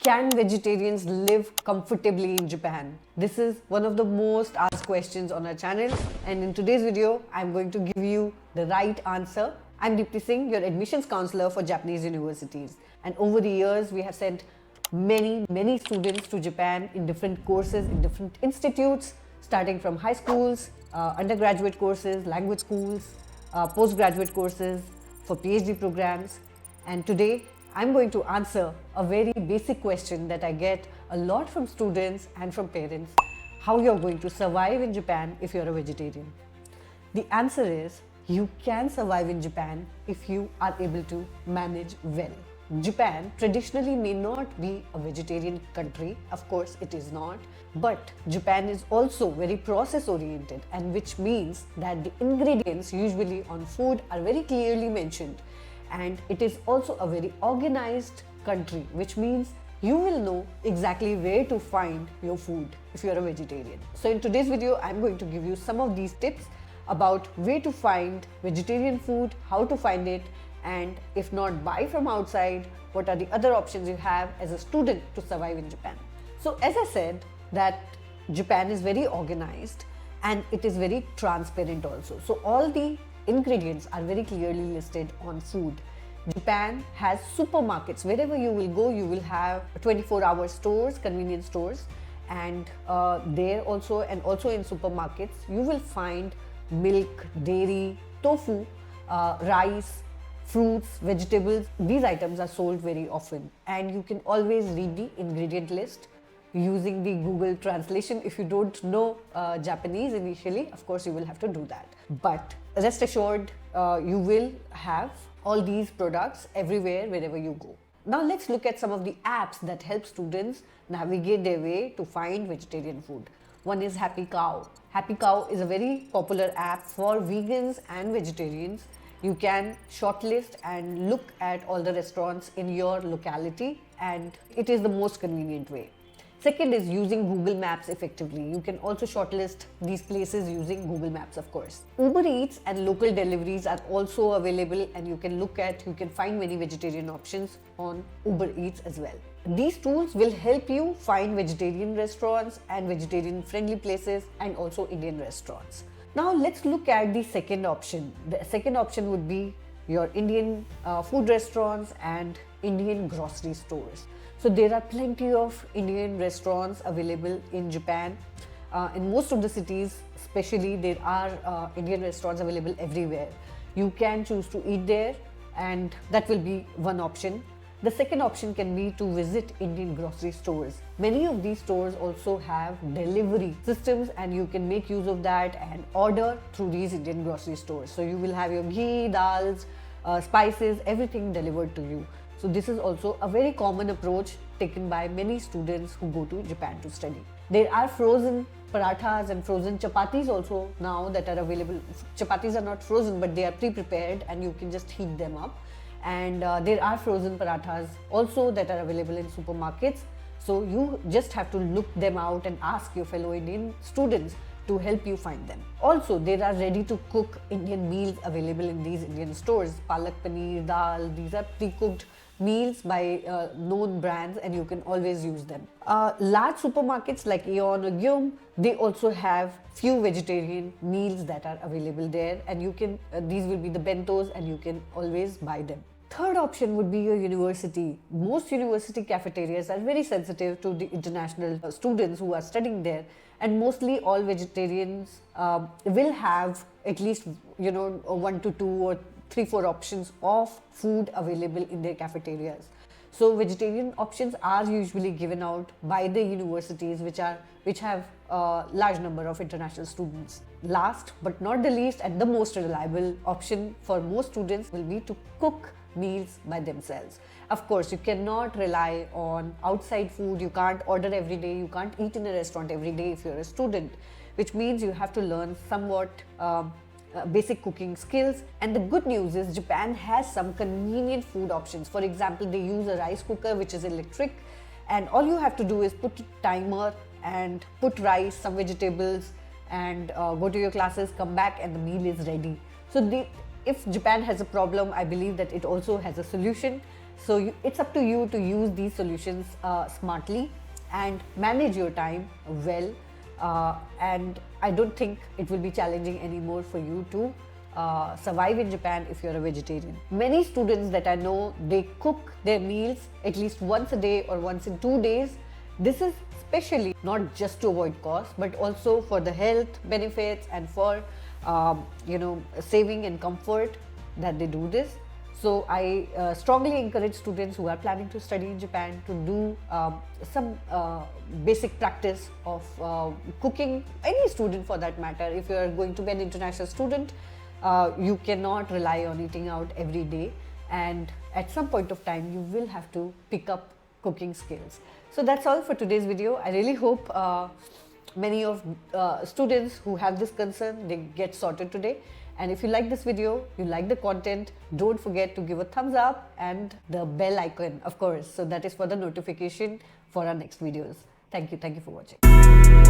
Can vegetarians live comfortably in Japan? This is one of the most asked questions on our channel, and in today's video, I'm going to give you the right answer. I'm Deepti Singh, your admissions counselor for Japanese universities. And over the years, we have sent many students to Japan in different courses, in different institutes, starting from high schools, undergraduate courses, language schools, postgraduate courses, for PhD programs. And today, I'm going to answer a very basic question that I get a lot from students and from parents: how you're going to survive in Japan if you're a vegetarian. The answer is you can survive in Japan if you are able to manage well. Japan traditionally may not be a vegetarian country, of course it is not, but Japan is also very process oriented, and which means that the ingredients usually on food are very clearly mentioned. And it is also a very organized country, which means you will know exactly where to find your food if you're a vegetarian. So in today's video, I'm going to give you some of these tips about where to find vegetarian food, how to find it, and if not buy from outside, what are the other options you have as a student to survive in Japan. So as I said, that Japan is very organized and it is very transparent also. So all the ingredients are very clearly listed on food. Japan has supermarkets. Wherever you will go, you will have 24-hour stores, convenience stores, and there also, and also in supermarkets, you will find milk, dairy, tofu, rice, fruits, vegetables. These items are sold very often, and you can always read the ingredient list using the Google translation. If you don't know Japanese initially, of course you will have to do that. But rest assured, you will have all these products everywhere, wherever you go. Now let's look at some of the apps that help students navigate their way to find vegetarian food. One is Happy Cow. Happy Cow is a very popular app for vegans and vegetarians. You can shortlist and look at all the restaurants in your locality, and it is the most convenient way. Second is using Google Maps effectively. You can also shortlist these places using Google Maps, of course. Uber Eats and local deliveries are also available, and you can find many vegetarian options on Uber Eats as well. These tools will help you find vegetarian restaurants and vegetarian friendly places, and also Indian restaurants. Now let's look at the second option. The second option would be your Indian food restaurants and Indian grocery stores. So there are plenty of Indian restaurants available in Japan. In most of the cities, especially, there are Indian restaurants available everywhere. You can choose to eat there, and that will be one option. The second option can be to visit Indian grocery stores. Many of these stores also have delivery systems, and you can make use of that and order through these Indian grocery stores. So you will have your ghee, dals, spices, everything delivered to you. So this is also a very common approach taken by many students who go to Japan to study. There are frozen parathas and frozen chapatis also now that are available. Chapatis are not frozen, but they are pre-prepared and you can just heat them up. And there are frozen parathas also that are available in supermarkets. So you just have to look them out and ask your fellow Indian students to help you find them. Also, there are ready to cook Indian meals available in these Indian stores. Palak paneer, dal, these are pre-cooked meals by known brands, and you can always use them. Large supermarkets like Aeon or Gyum, they also have few vegetarian meals that are available there, and you can these will be the bentos, and you can always buy them. Third option would be your university. Most university cafeterias are very sensitive to the international students who are studying there, and mostly all vegetarians will have at least 1 to 2 or 3-4 options of food available in their cafeterias. So vegetarian options are usually given out by the universities which have a large number of international students. Last but not the least, and the most reliable option for most students will be to cook meals by themselves. Of course, you cannot rely on outside food. You can't order every day. You can't eat in a restaurant every day if you're a student, which means you have to learn somewhat basic cooking skills. And the good news is Japan has some convenient food options. For example, they use a rice cooker which is electric, and all you have to do is put a timer and put rice, some vegetables, and go to your classes, come back, and the meal is ready. So if Japan has a problem, I believe that it also has a solution. So it's up to you to use these solutions smartly and manage your time well. And I don't think it will be challenging anymore for you to survive in Japan if you're a vegetarian. Many students that I know, they cook their meals at least once a day or once in 2 days. This is especially not just to avoid cost, but also for the health benefits and for saving and comfort that they do this. So I strongly encourage students who are planning to study in Japan to do some basic practice of cooking. Any student for that matter, if you are going to be an international student, you cannot rely on eating out every day, and at some point of time you will have to pick up cooking skills. So that's all for today's video. I really hope many of students who have this concern, they get sorted today. And if you like this video, you like the content, don't forget to give a thumbs up and the bell icon, of course. So that is for the notification for our next videos. Thank you for watching.